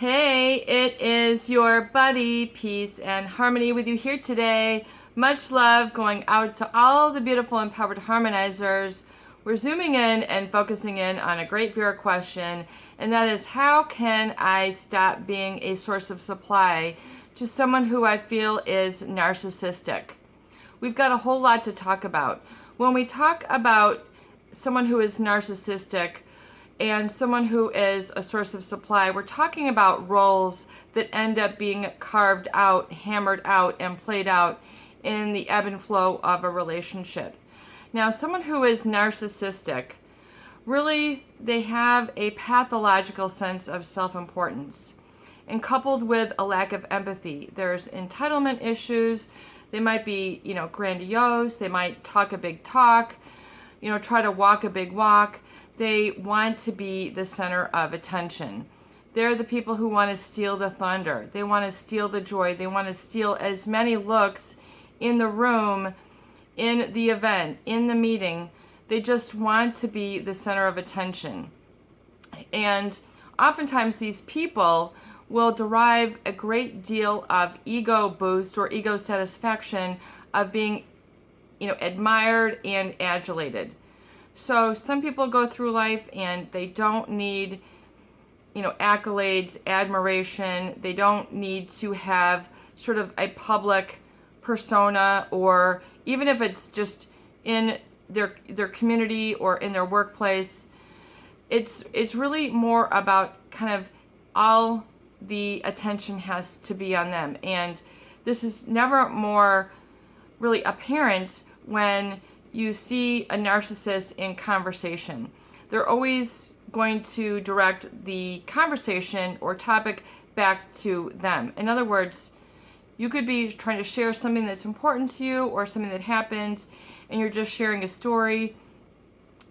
Hey, it is your buddy, Peace and Harmony, with you here today. Much love going out to all the beautiful empowered harmonizers. We're zooming in and focusing in on a great viewer question, and that is, how can I stop being a source of supply to someone who I feel is narcissistic? We've got a whole lot to talk about. When we talk about someone who is narcissistic and someone who is a source of supply, we're talking about roles that end up being carved out, hammered out, and played out in the ebb and flow of a relationship. Now, someone who is narcissistic, really, they have a pathological sense of self-importance. And coupled with a lack of empathy, there's entitlement issues. They might be, grandiose. They might talk a big talk, try to walk a big walk. They want to be the center of attention. They're the people who want to steal the thunder. They want to steal the joy. They want to steal as many looks in the room, in the event, in the meeting. They just want to be the center of attention. And oftentimes these people will derive a great deal of ego boost or ego satisfaction of being, admired and adulated. So some people go through life and they don't need, accolades, admiration. They don't need to have sort of a public persona, or even if it's just in their community or in their workplace. It's really more about kind of all the attention has to be on them. And this is never more really apparent when you see a narcissist in conversation. They're always going to direct the conversation or topic back to them. In other words, you could be trying to share something that's important to you or something that happened, and you're just sharing a story,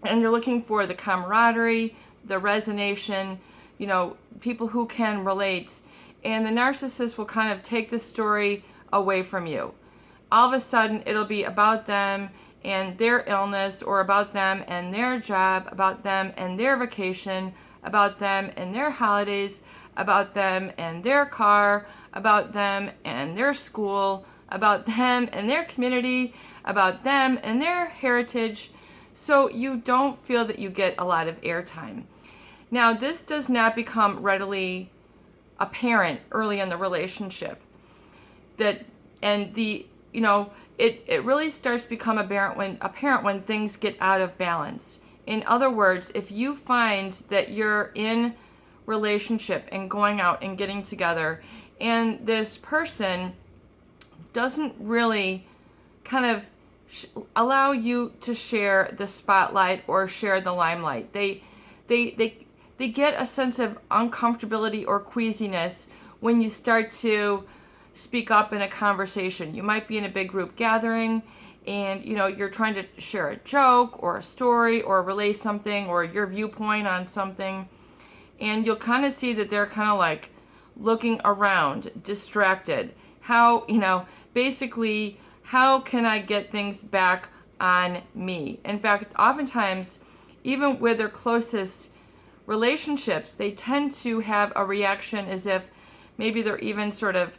and you're looking for the camaraderie, the resonation, people who can relate. And the narcissist will kind of take the story away from you. All of a sudden, it'll be about them and their illness, or about them and their job, about them and their vacation, about them and their holidays, about them and their car, about them and their school, about them and their community, about them and their heritage. So you don't feel that you get a lot of airtime. Now, this does not become readily apparent early in the relationship. It really starts to become apparent when things get out of balance. In other words, if you find that you're in relationship and going out and getting together, and this person doesn't really kind of allow you to share the spotlight or share the limelight, they get a sense of uncomfortability or queasiness when you start to speak up in a conversation. You might be in a big group gathering and you're trying to share a joke or a story or relay something or your viewpoint on something, and you'll kind of see that they're kind of like looking around, distracted. Basically, how can I get things back on me? In fact, oftentimes, even with their closest relationships, they tend to have a reaction as if maybe they're even sort of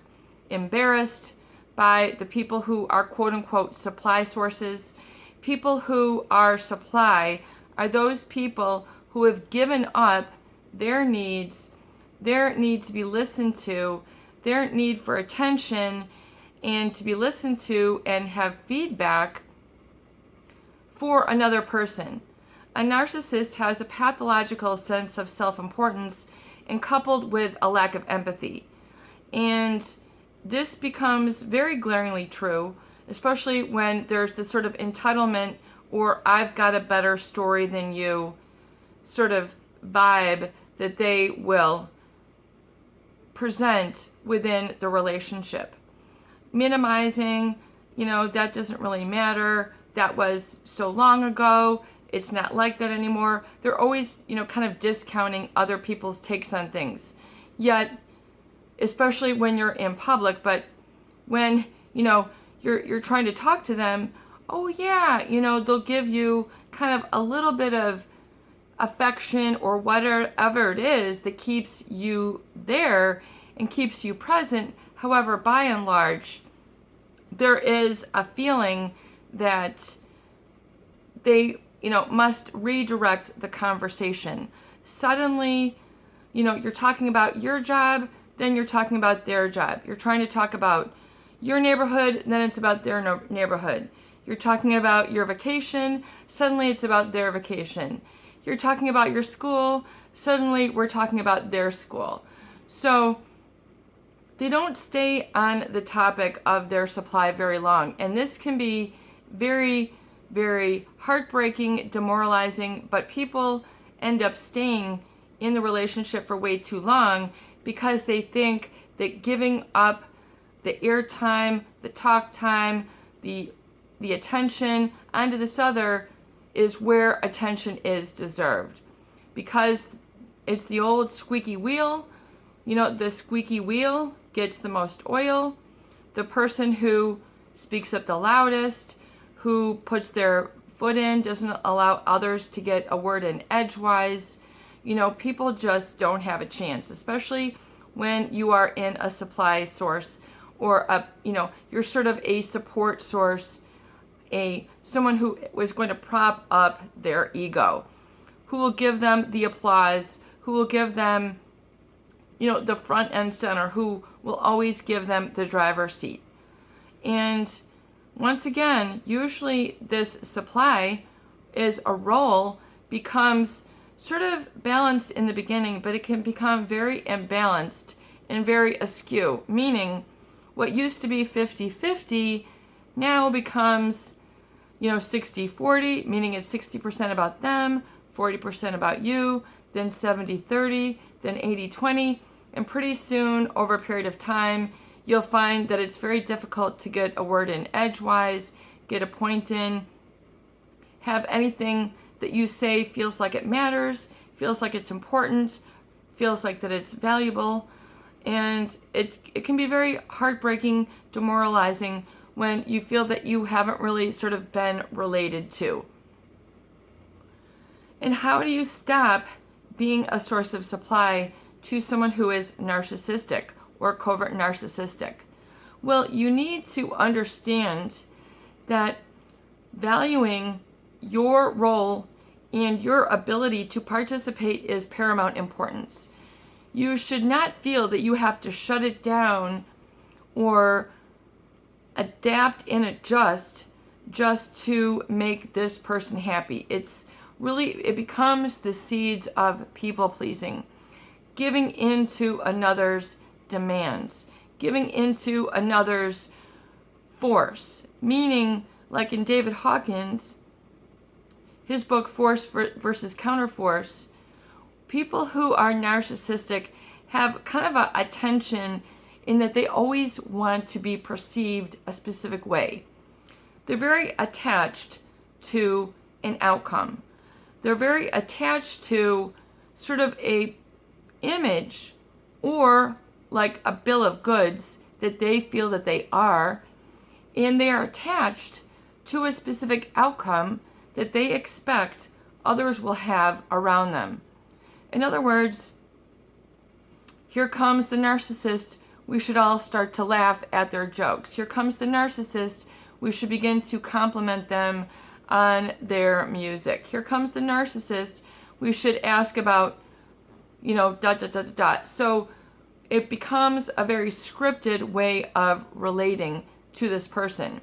embarrassed by the people who are quote unquote supply sources. People who are supply are those people who have given up their needs to be listened to, their need for attention and to be listened to and have feedback for another person. A narcissist has a pathological sense of self-importance and coupled with a lack of empathy. And this becomes very glaringly true, especially when there's this sort of entitlement or I've got a better story than you sort of vibe that they will present within the relationship. Minimizing, that doesn't really matter. That was so long ago. It's not like that anymore. They're always, kind of discounting other people's takes on things. Yet, especially when you're in public, but when, you're trying to talk to them, oh yeah, they'll give you kind of a little bit of affection or whatever it is that keeps you there and keeps you present. However, by and large, there is a feeling that they, must redirect the conversation. Suddenly, you're talking about your job, then you're talking about their job. You're trying to talk about your neighborhood, then it's about their neighborhood. You're talking about your vacation, suddenly it's about their vacation. You're talking about your school, suddenly we're talking about their school. So they don't stay on the topic of their supply very long. And this can be very, very heartbreaking, demoralizing, but people end up staying in the relationship for way too long because they think that giving up the airtime, the talk time, the attention onto this other is where attention is deserved. Because it's the old squeaky wheel. The squeaky wheel gets the most oil. The person who speaks up the loudest, who puts their foot in, doesn't allow others to get a word in edgewise. People just don't have a chance, especially when you are in a supply source or you're sort of a support source, someone who was going to prop up their ego, who will give them the applause, who will give them, the front and center, who will always give them the driver's seat. And once again, usually this supply is a role becomes sort of balanced in the beginning, but it can become very imbalanced and very askew, meaning what used to be 50-50 now becomes 60-40, meaning it's 60% about them, 40% about you, then 70-30, then 80-20, and pretty soon, over a period of time, you'll find that it's very difficult to get a word in edgewise, get a point in, have anything that you say feels like it matters, feels like it's important, feels like that it's valuable, and it can be very heartbreaking, demoralizing when you feel that you haven't really sort of been related to. And how do you stop being a source of supply to someone who is narcissistic or covert narcissistic? Well, you need to understand that valuing your role and your ability to participate is paramount importance. You should not feel that you have to shut it down or adapt and adjust just to make this person happy. It becomes the seeds of people pleasing, giving into another's demands, giving into another's force, meaning like in David Hawkins, his book Force versus Counterforce, people who are narcissistic have kind of a tension in that they always want to be perceived a specific way. They're very attached to an outcome. They're very attached to sort of a image or like a bill of goods that they feel that they are, and they are attached to a specific outcome that they expect others will have around them. In other words, here comes the narcissist, we should all start to laugh at their jokes. Here comes the narcissist, we should begin to compliment them on their music. Here comes the narcissist, we should ask about, dot, dot, dot, dot, dot. So it becomes a very scripted way of relating to this person.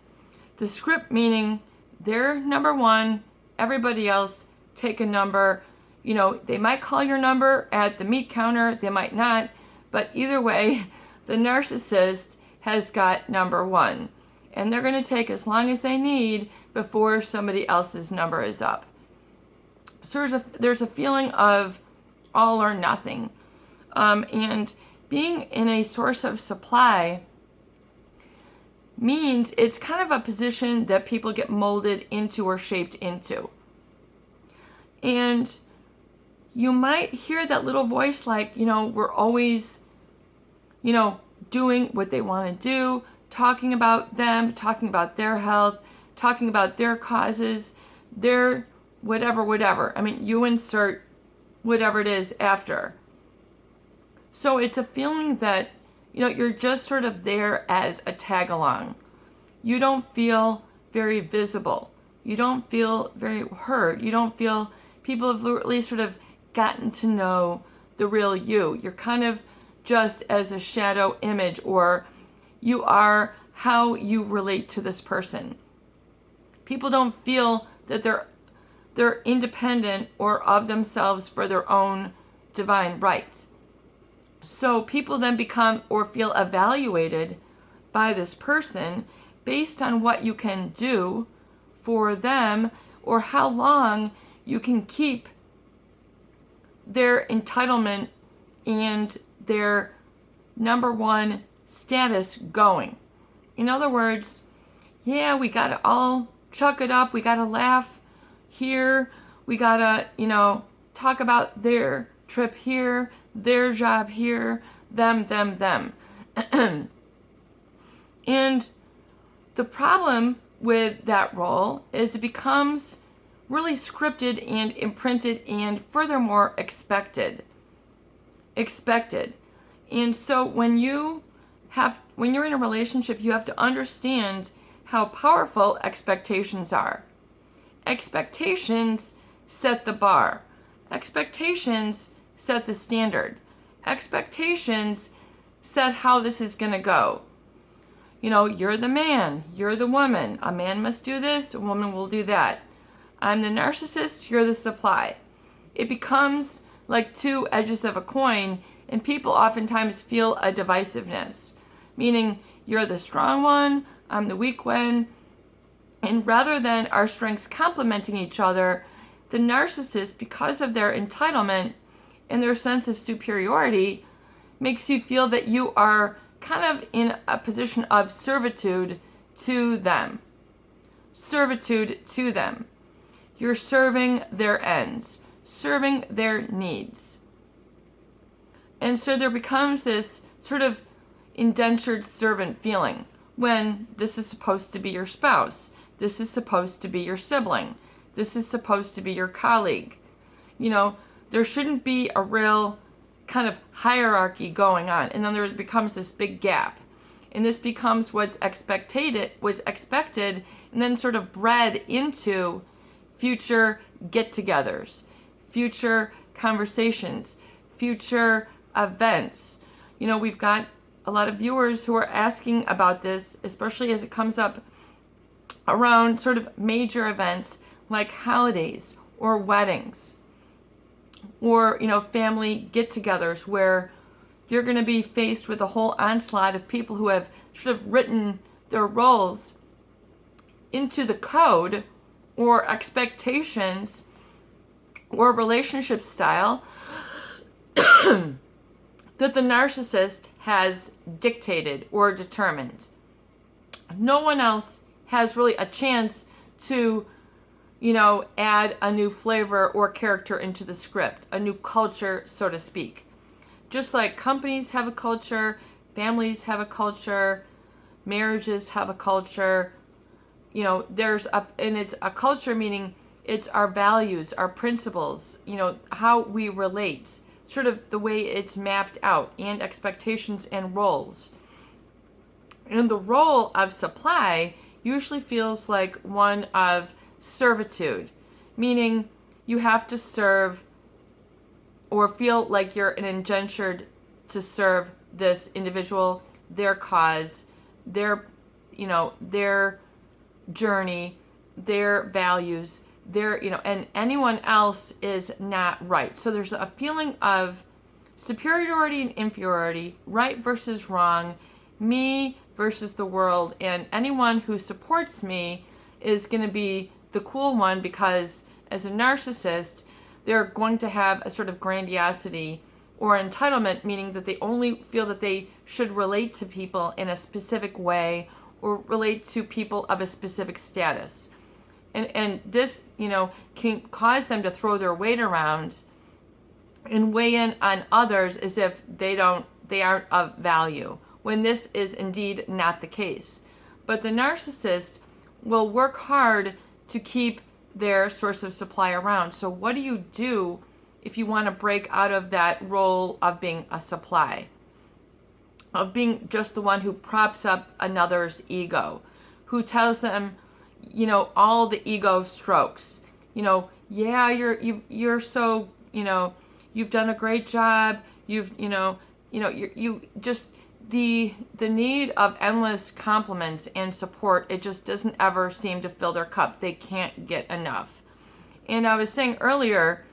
The script meaning they're number one, everybody else take a number. They might call your number at the meat counter, they might not, but either way, the narcissist has got number one. And they're going to take as long as they need before somebody else's number is up. So there's a feeling of all or nothing. And being in a source of supply means it's kind of a position that people get molded into or shaped into. And you might hear that little voice like, we're always, doing what they want to do, talking about them, talking about their health, talking about their causes, their whatever. I mean, you insert whatever it is after. So it's a feeling that, you're just sort of there as a tag along. You don't feel very visible. You don't feel very heard. You don't feel people have really sort of gotten to know the real you. You're kind of just as a shadow image, or you are how you relate to this person. People don't feel that they're independent or of themselves for their own divine rights. So people then become or feel evaluated by this person based on what you can do for them or how long you can keep their entitlement and their number one status going. In other words, yeah, we got to all chuck it up. We got to laugh here. We got to, talk about their trip here, their job here, them. And the problem with that role is it becomes really scripted and imprinted and furthermore expected. And so when you're in a relationship, you have to understand how powerful expectations are. Expectations set the bar. Expectations set the standard. Expectations set how this is going to go. You're the man, you're the woman. A man must do this, a woman will do that. I'm the narcissist, you're the supply. It becomes like two edges of a coin, and people oftentimes feel a divisiveness, meaning you're the strong one, I'm the weak one. And rather than our strengths complementing each other, the narcissist, because of their entitlement and their sense of superiority, makes you feel that you are kind of in a position of servitude to them. You're serving their ends, serving their needs. And so there becomes this sort of indentured servant feeling when this is supposed to be your spouse. This is supposed to be your sibling. This is supposed to be your colleague. There shouldn't be a real kind of hierarchy going on. And then there becomes this big gap. And this becomes was expected, and then sort of bred into future get-togethers, future conversations, future events. We've got a lot of viewers who are asking about this, especially as it comes up around sort of major events like holidays or weddings or, family get-togethers where you're going to be faced with a whole onslaught of people who have sort of written their roles into the code or expectations or relationship style that the narcissist has dictated or determined. No one else has really a chance to, add a new flavor or character into the script, a new culture, so to speak. Just like companies have a culture, families have a culture, marriages have a culture, and it's a culture meaning it's our values, our principles, how we relate, sort of the way it's mapped out, and expectations and roles. And the role of supply usually feels like one of servitude, meaning you have to serve or feel like you're an indentured to serve this individual, their cause, their journey, their values, and anyone else is not right. So there's a feeling of superiority and inferiority, right versus wrong, me versus the world, and anyone who supports me is going to be the cool one because as a narcissist, they're going to have a sort of grandiosity or entitlement, meaning that they only feel that they should relate to people in a specific way or relate to people of a specific status. And this, can cause them to throw their weight around and weigh in on others as if they aren't of value, when this is indeed not the case. But the narcissist will work hard to keep their source of supply around. So what do you do if you want to break out of that role of being a supply, of being just the one who props up another's ego, who tells them, all the ego strokes. Yeah, you're so, you've done a great job. You just the need of endless compliments and support. It just doesn't ever seem to fill their cup. They can't get enough. And I was saying earlier,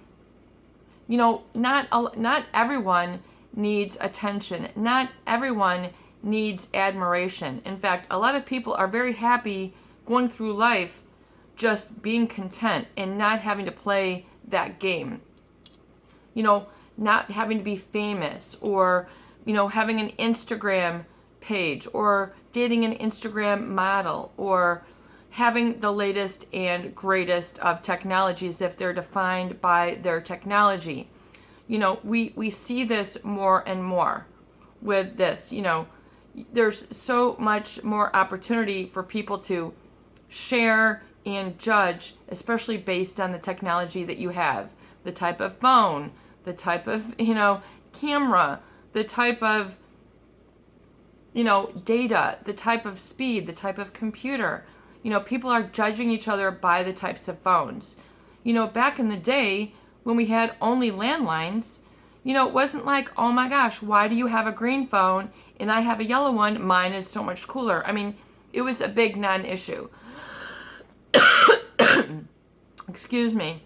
not everyone needs attention. Not everyone needs admiration. In fact, a lot of people are very happy going through life just being content and not having to play that game. Not having to be famous, or, having an Instagram page, or dating an Instagram model, or having the latest and greatest of technologies if they're defined by their technology. We see this more and more with this. There's so much more opportunity for people to share and judge, especially based on the technology that you have, the type of phone, the type of, camera, the type of, data, the type of speed, the type of computer. People are judging each other by the types of phones. Back in the day when we had only landlines, it wasn't like, oh my gosh, why do you have a green phone and I have a yellow one? Mine is so much cooler. I mean, it was a big non-issue. Excuse me.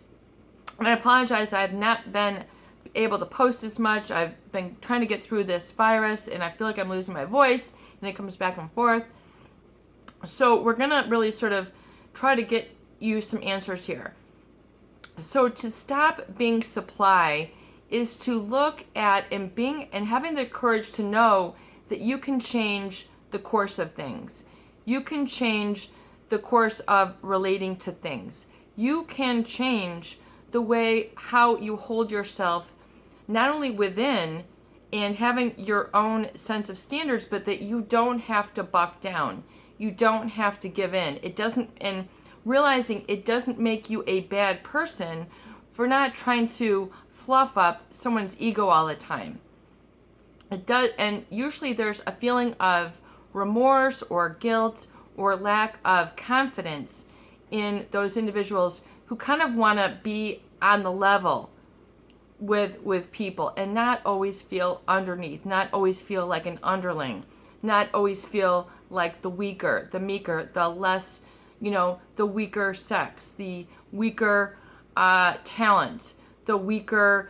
And I apologize, I have not been able to post as much. I've been trying to get through this virus, and I feel like I'm losing my voice, and it comes back and forth. So we're going to really sort of try to get you some answers here. So to stop being supply is to look at and having the courage to know that you can change the course of things. You can change the course of relating to things. You can change the way how you hold yourself, not only within and having your own sense of standards, but that you don't have to buck down. You don't have to give in. And realizing it doesn't make you a bad person for not trying to fluff up someone's ego all the time. It does, and usually there's a feeling of remorse or guilt or lack of confidence in those individuals who kind of want to be on the level with people and not always feel underneath, not always feel like an underling, not always feel like the weaker, the meeker, the less, the weaker sex, the weaker talent, the weaker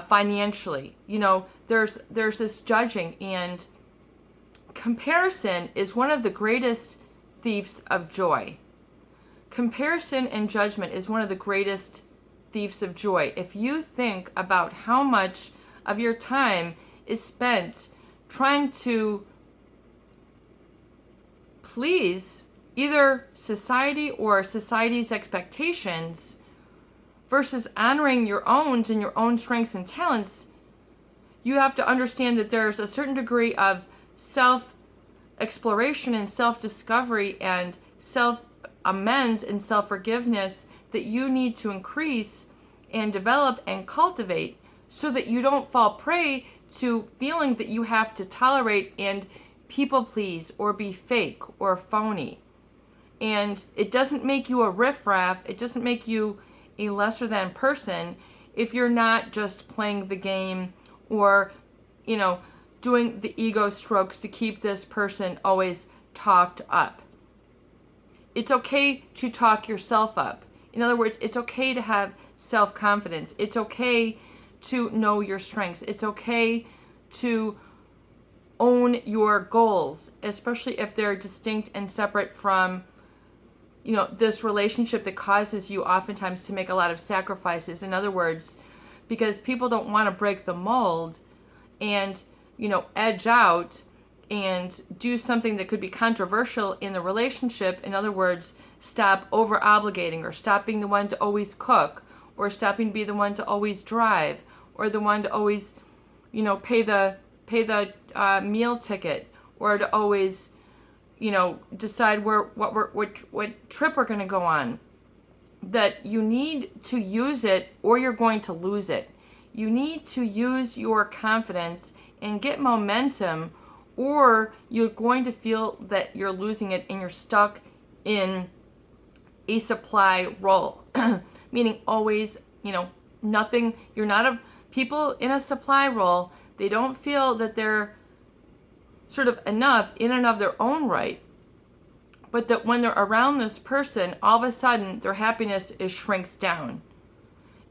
financially. There's this judging, and comparison is one of the greatest thieves of joy. Comparison and judgment is one of the greatest thieves of joy. If you think about how much of your time is spent trying to please either society or society's expectations versus honoring your own and your own strengths and talents, you have to understand that there's a certain degree of self-exploration and self-discovery and self-amends and self-forgiveness that you need to increase and develop and cultivate so that you don't fall prey to feeling that you have to tolerate and people please or be fake or phony. And it doesn't make you a riffraff. It doesn't make you a lesser than person if you're not just playing the game or, doing the ego strokes to keep this person always talked up. It's okay to talk yourself up. In other words, it's okay to have self-confidence. It's okay to know your strengths. It's okay to own your goals, especially if they're distinct and separate from, this relationship that causes you oftentimes to make a lot of sacrifices. In other words, because people don't want to break the mold and, edge out and do something that could be controversial in the relationship. In other words, stop over obligating, or stop being the one to always cook, or stopping to be the one to always drive, or the one to always, pay the meal ticket, or to always, decide what trip we're going to go on. that you need to use it or you're going to lose it. You need to use your confidence and get momentum, or you're going to feel that you're losing it and you're stuck in a supply role. Meaning always, nothing, you're not a, people in a supply role, they don't feel that they're sort of enough in and of their own right, but that when they're around this person, all of a sudden their happiness shrinks down.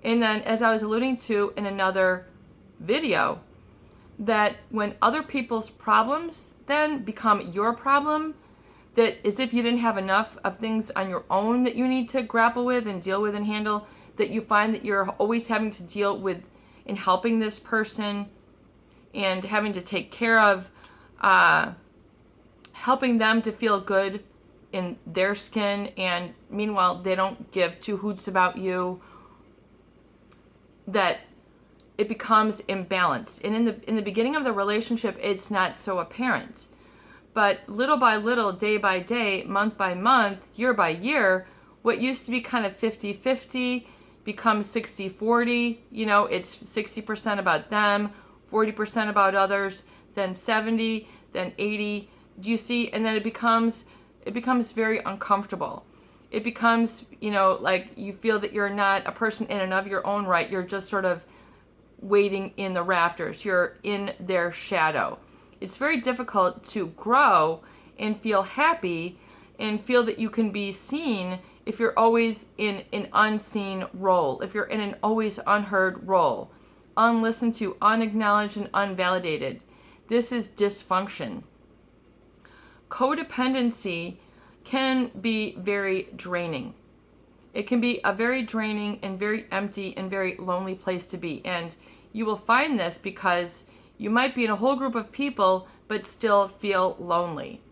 And then, as I was alluding to in another video, that when other people's problems then become your problem, that as if you didn't have enough of things on your own that you need to grapple with and deal with and handle, that you find that you're always having to deal with in helping this person and having to take care of helping them to feel good in their skin, and meanwhile they don't give two hoots about you, that it becomes imbalanced. And in the beginning of the relationship, it's not so apparent. But little by little, day by day, month by month, year by year, what used to be kind of 50-50 becomes 60-40. It's 60% about them, 40% about others, then 70, then 80. Do you see? And then it becomes very uncomfortable. It becomes, like you feel that you're not a person in and of your own right. You're just sort of waiting in the rafters. You're in their shadow. It's very difficult to grow and feel happy and feel that you can be seen if you're always in an unseen role, if you're in an always unheard role, unlistened to, unacknowledged, and unvalidated. This is dysfunction. Codependency can be very draining. It can be a very draining and very empty and very lonely place to be. And you will find this because you might be in a whole group of people but still feel lonely.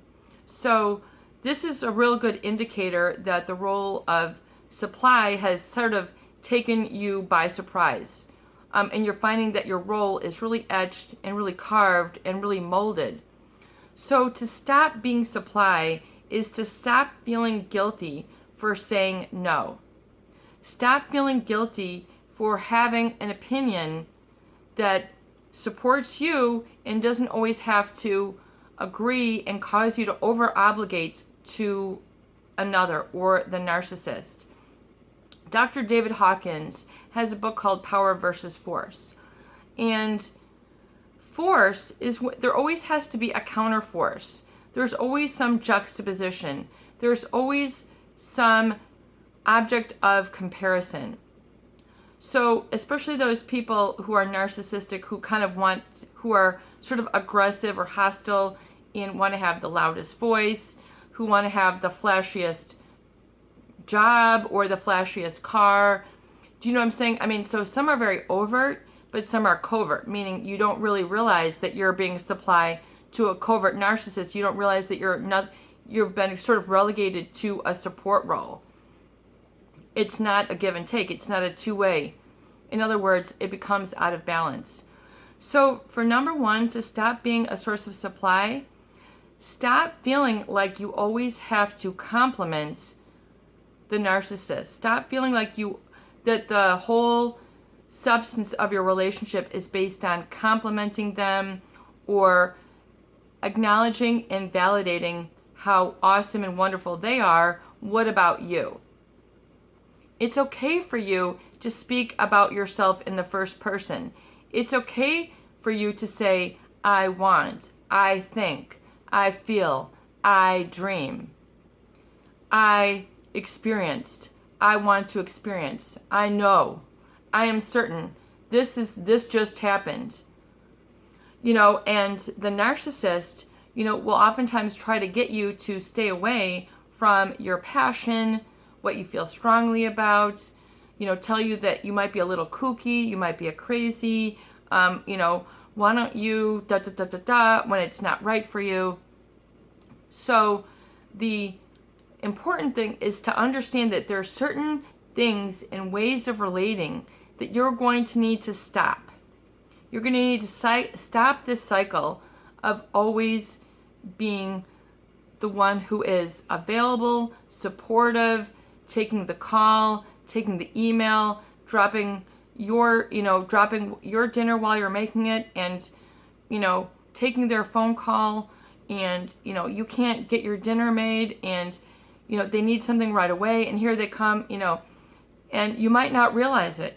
So this is a real good indicator that the role of supply has sort of taken you by surprise. And you're finding that your role is really etched and really carved and really molded. So to stop being supply is to stop feeling guilty for saying no. Stop feeling guilty for having an opinion that supports you and doesn't always have to agree and cause you to over-obligate to another or the narcissist. Dr. David Hawkins has a book called Power versus Force. And force is, there always has to be a counter force. There's always some juxtaposition. There's always some object of comparison. So especially those people who are narcissistic, who are sort of aggressive or hostile and want to have the loudest voice, who want to have the flashiest job or the flashiest car. Do you know what I'm saying? I mean, so some are very overt, but some are covert, meaning you don't really realize that you're being supplied to a covert narcissist. You don't realize that you've been sort of relegated to a support role. It's not a give and take. It's not a two-way. In other words, it becomes out of balance. So for number one, to stop being a source of supply, stop feeling like you always have to compliment the narcissist. Stop feeling like that the whole substance of your relationship is based on complimenting them or acknowledging and validating how awesome and wonderful they are. What about you? It's okay for you to speak about yourself in the first person. It's okay for you to say, I want, I think, I feel, I dream, I experienced, I want to experience, I know, I am certain, this just happened. And the narcissist, will oftentimes try to get you to stay away from your passion, what you feel strongly about, tell you that you might be a little kooky, you might be a crazy, why don't you when it's not right for you. So the important thing is to understand that there are certain things and ways of relating that you're going to need to stop. You're going to need to stop this cycle of always being the one who is available, supportive, taking the call, taking the email, dropping your dinner while you're making it, and, taking their phone call, and, you can't get your dinner made, and, they need something right away, and here they come, and you might not realize it.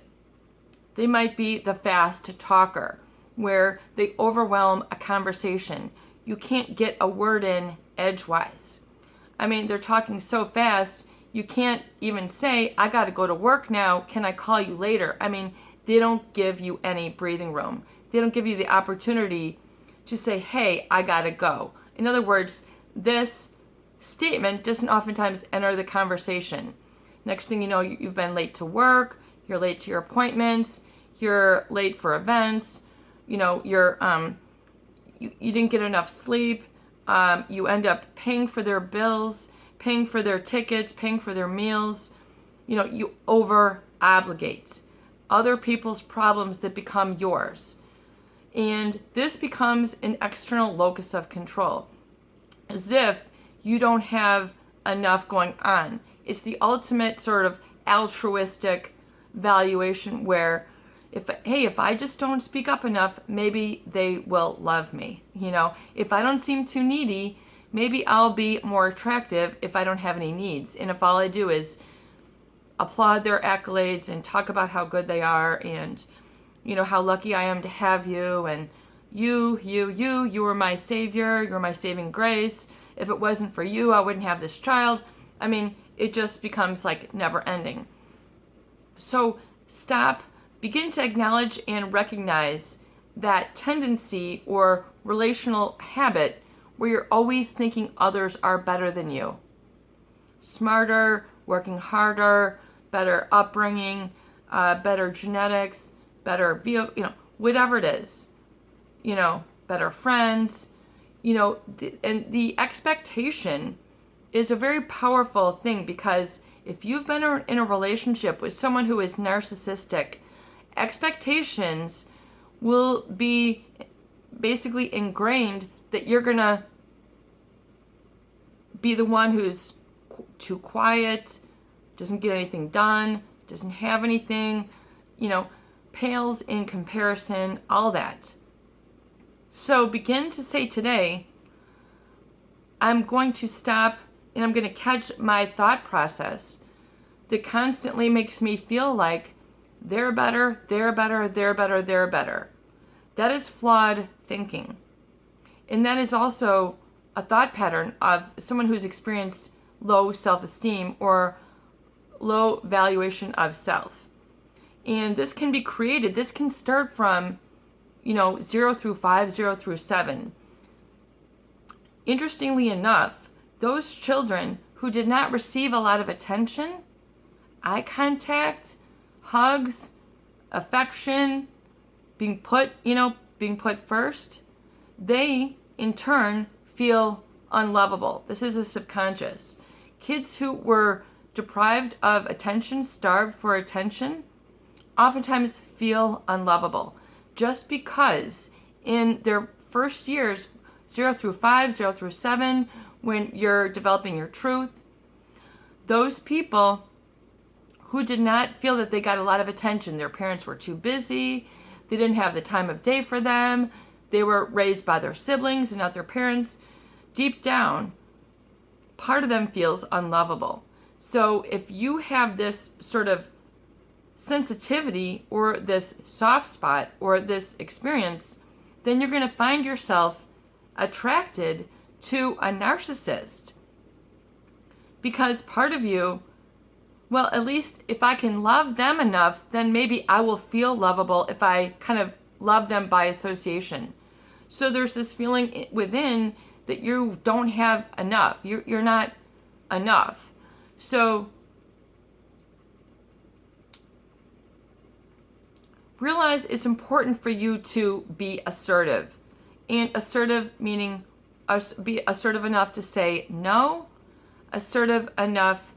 They might be the fast talker, where they overwhelm a conversation. You can't get a word in edgewise. I mean, they're talking so fast, you can't even say, I got to go to work now, can I call you later? I mean, they don't give you any breathing room. They don't give you the opportunity to say, hey, I got to go. In other words, this statement doesn't oftentimes enter the conversation. Next thing you know, you've been late to work, you're late to your appointments, you're late for events, you didn't get enough sleep, you end up paying for their bills, paying for their tickets, paying for their meals. You over obligate other people's problems that become yours. And this becomes an external locus of control, as if you don't have enough going on. It's the ultimate sort of altruistic valuation where if I just don't speak up enough, maybe they will love me. If I don't seem too needy, maybe I'll be more attractive if I don't have any needs. And if all I do is applaud their accolades and talk about how good they are and, how lucky I am to have you, and you were my savior, you're my saving grace. If it wasn't for you, I wouldn't have this child. I mean, it just becomes like never ending. So begin to acknowledge and recognize that tendency or relational habit where you're always thinking others are better than you. Smarter, working harder, better upbringing, better genetics, better whatever it is, better friends, and the expectation is a very powerful thing, because if you've been in a relationship with someone who is narcissistic, expectations will be basically ingrained that you're going to be the one who's too quiet, doesn't get anything done, doesn't have anything, pales in comparison, all that. So begin to say today, I'm going to stop and I'm going to catch my thought process that constantly makes me feel like they're better, they're better, they're better, they're better. That is flawed thinking. And that is also a thought pattern of someone who's experienced low self-esteem or low valuation of self. And this can be created. This can start from, 0 through 5, 0 through 7. Interestingly enough, those children who did not receive a lot of attention, eye contact, hugs, affection, being put first, they in turn feel unlovable. This is a subconscious. Kids who were deprived of attention, starved for attention, oftentimes feel unlovable, just because in their first years, 0 through 5, 0 through 7, when you're developing your truth, those people who did not feel that they got a lot of attention, their parents were too busy, they didn't have the time of day for them, they were raised by their siblings and not their parents, deep down, part of them feels unlovable. So if you have this sort of sensitivity or this soft spot or this experience, then you're going to find yourself attracted to a narcissist. Because part of you, well, at least if I can love them enough, then maybe I will feel lovable if I kind of love them by association. So there's this feeling within that you don't have enough. You're not enough. So realize it's important for you to be assertive. And assertive meaning be assertive enough to say no, assertive enough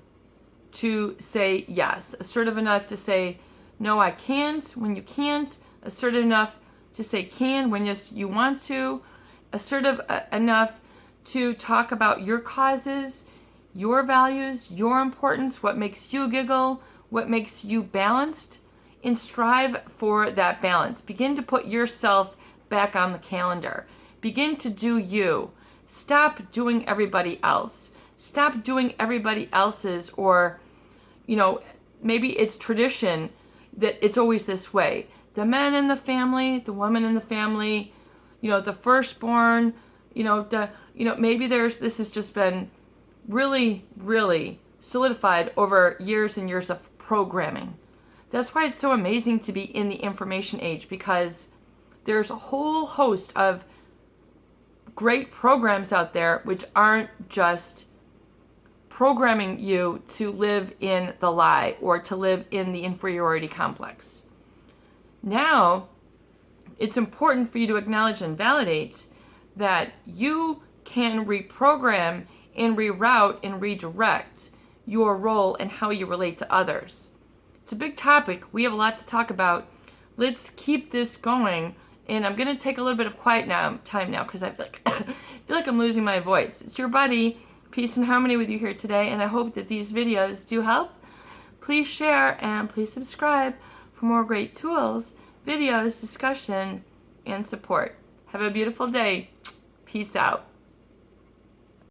to say yes, assertive enough to say no, I can't when you can't, assertive enough to say can when yes you want to, assertive enough to talk about your causes, your values, your importance, what makes you giggle, what makes you balanced, and strive for that balance. Begin to put yourself back on the calendar. Begin to do you. Stop doing everybody else. Stop doing everybody else's, or, maybe it's tradition that it's always this way. The men in the family, the women in the family, the firstborn, maybe this has just been really, really solidified over years and years of programming. That's why it's so amazing to be in the information age, because there's a whole host of great programs out there which aren't just programming you to live in the lie or to live in the inferiority complex. Now, it's important for you to acknowledge and validate that you can reprogram and reroute and redirect your role and how you relate to others. It's a big topic. We have a lot to talk about. Let's keep this going. And I'm going to take a little bit of quiet time now because I feel like I'm losing my voice. It's your buddy, Peace and Harmony, with you here today. And I hope that these videos do help. Please share and please subscribe for more great tools, videos, discussion, and support. Have a beautiful day. Peace out.